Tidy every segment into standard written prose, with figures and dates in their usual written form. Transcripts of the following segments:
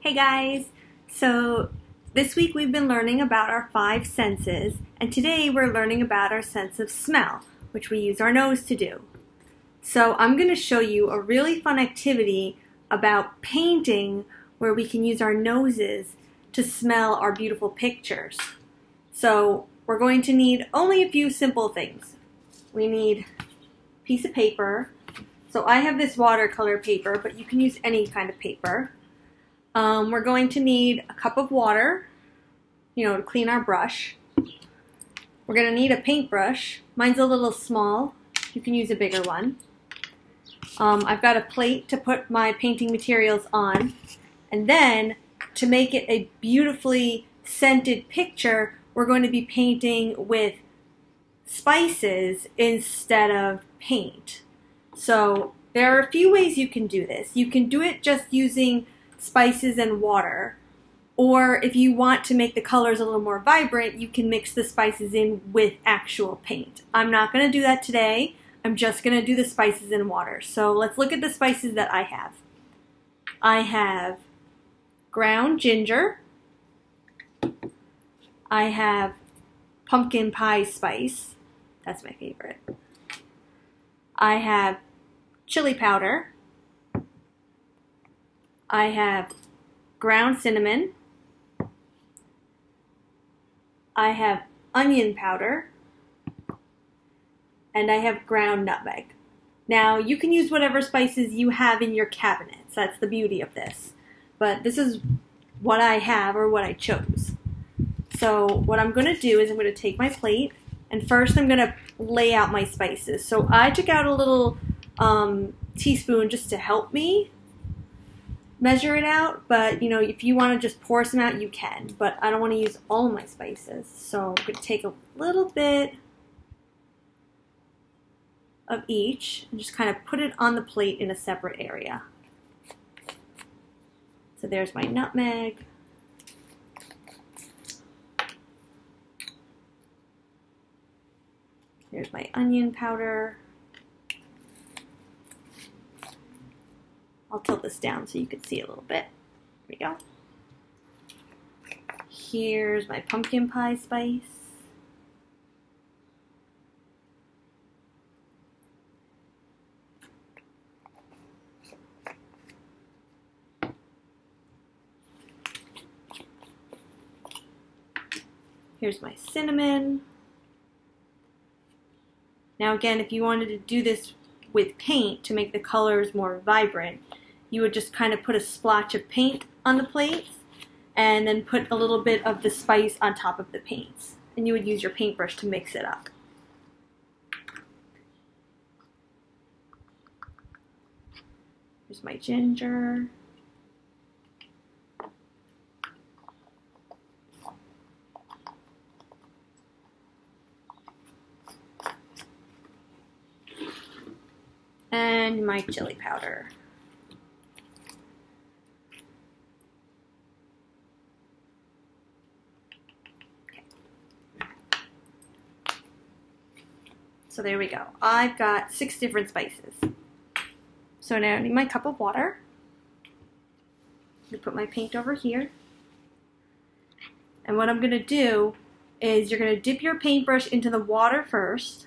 Hey guys! So this week we've been learning about our five senses, and today we're learning about our sense of smell, which we use our nose to do. So I'm going to show you a really fun activity about painting where we can use our noses to smell our beautiful pictures. So we're going to need only a few simple things. We need a piece of paper. So I have this watercolor paper, but you can use any kind of paper. We're going to need a cup of water, to clean our brush. We're going to need a paintbrush. Mine's a little small. You can use a bigger one. I've got a plate to put my painting materials on. And then, to make it a beautifully scented picture, we're going to be painting with spices instead of paint. So, there are a few ways you can do this. You can do it just using spices and water, or if you want to make the colors a little more vibrant, you can mix the spices in with actual paint. I'm not going to do that today. I'm just going to do the spices and water. So let's look at the spices that I have. I have ground ginger. I have pumpkin pie spice. That's my favorite. I have chili powder. I have ground cinnamon. I have onion powder. And I have ground nutmeg. Now, you can use whatever spices you have in your cabinets. That's the beauty of this. But this is what I have, or what I chose. So what I'm going to do is I'm going to take my plate, and first I'm going to lay out my spices. So I took out a little teaspoon just to help me measure it out, but if you want to just pour some out, you can, but I don't want to use all of my spices, so I'm going to take a little bit of each and just kind of put it on the plate in a separate area. So there's my nutmeg. There's my onion powder. I'll tilt this down so you can see a little bit. There we go. Here's my pumpkin pie spice. Here's my cinnamon. Now again, if you wanted to do this with paint to make the colors more vibrant, you would just kind of put a splotch of paint on the plates and then put a little bit of the spice on top of the paints. And you would use your paintbrush to mix it up. Here's my ginger. And my chili powder. Okay. So there we go. I've got 6 different spices. So now I need my cup of water. I'm going to put my paint over here. And what I'm going to do is you're going to dip your paintbrush into the water first,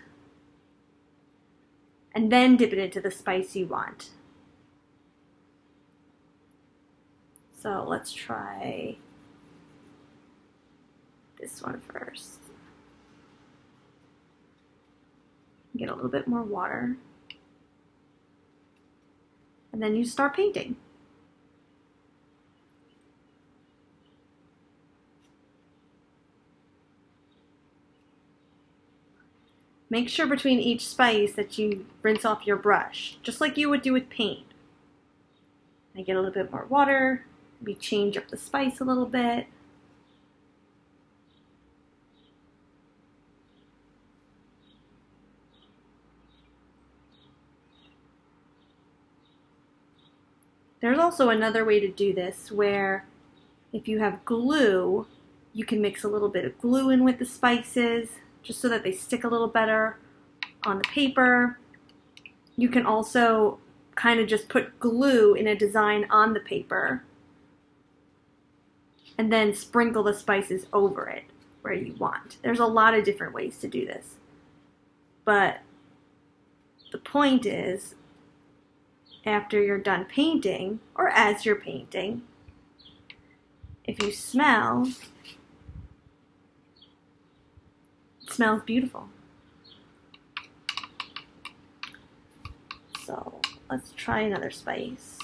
and then dip it into the spice you want. So let's try this one first. Get a little bit more water. And then you start painting. Make sure between each spice that you rinse off your brush, just like you would do with paint. I get a little bit more water, maybe change up the spice a little bit. There's also another way to do this where if you have glue, you can mix a little bit of glue in with the spices, just so that they stick a little better on the paper. You can also kind of just put glue in a design on the paper and then sprinkle the spices over it where you want. There's a lot of different ways to do this. But the point is, after you're done painting, or as you're painting, if you smell, it smells beautiful. So let's try another spice.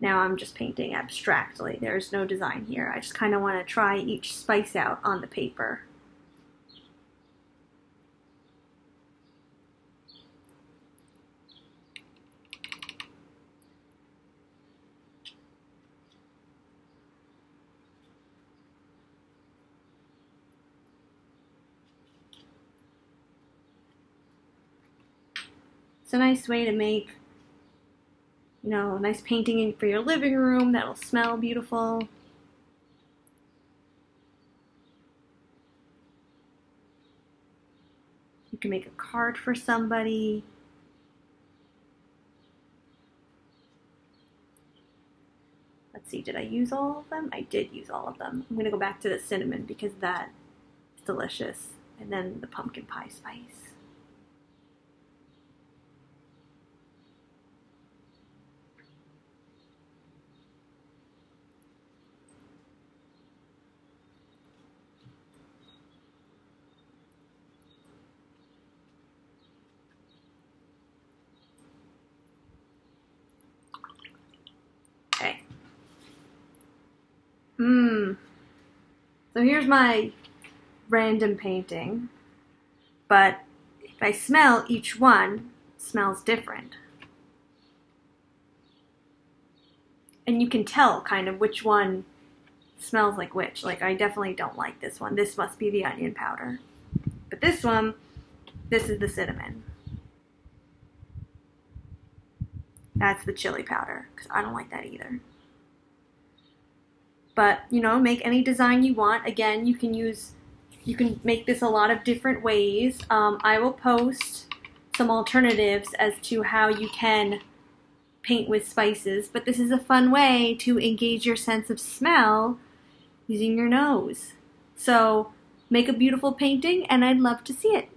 Now I'm just painting abstractly. There's no design here. I just kind of want to try each spice out on the paper. It's a nice way to make, you know, a nice painting for your living room that'll smell beautiful. You can make a card for somebody. Let's see, did I use all of them? I did use all of them. I'm gonna go back to the cinnamon because that is delicious. And then the pumpkin pie spice. Okay. So here's my random painting, but if I smell, each one smells different. And you can tell kind of which one smells like which. Like, I definitely don't like this one. This must be the onion powder. But this one, this is the cinnamon. That's the chili powder, because I don't like that either. But, you know, make any design you want. Again, you can make this a lot of different ways. I will post some alternatives as to how you can paint with spices, but this is a fun way to engage your sense of smell using your nose. So make a beautiful painting, and I'd love to see it.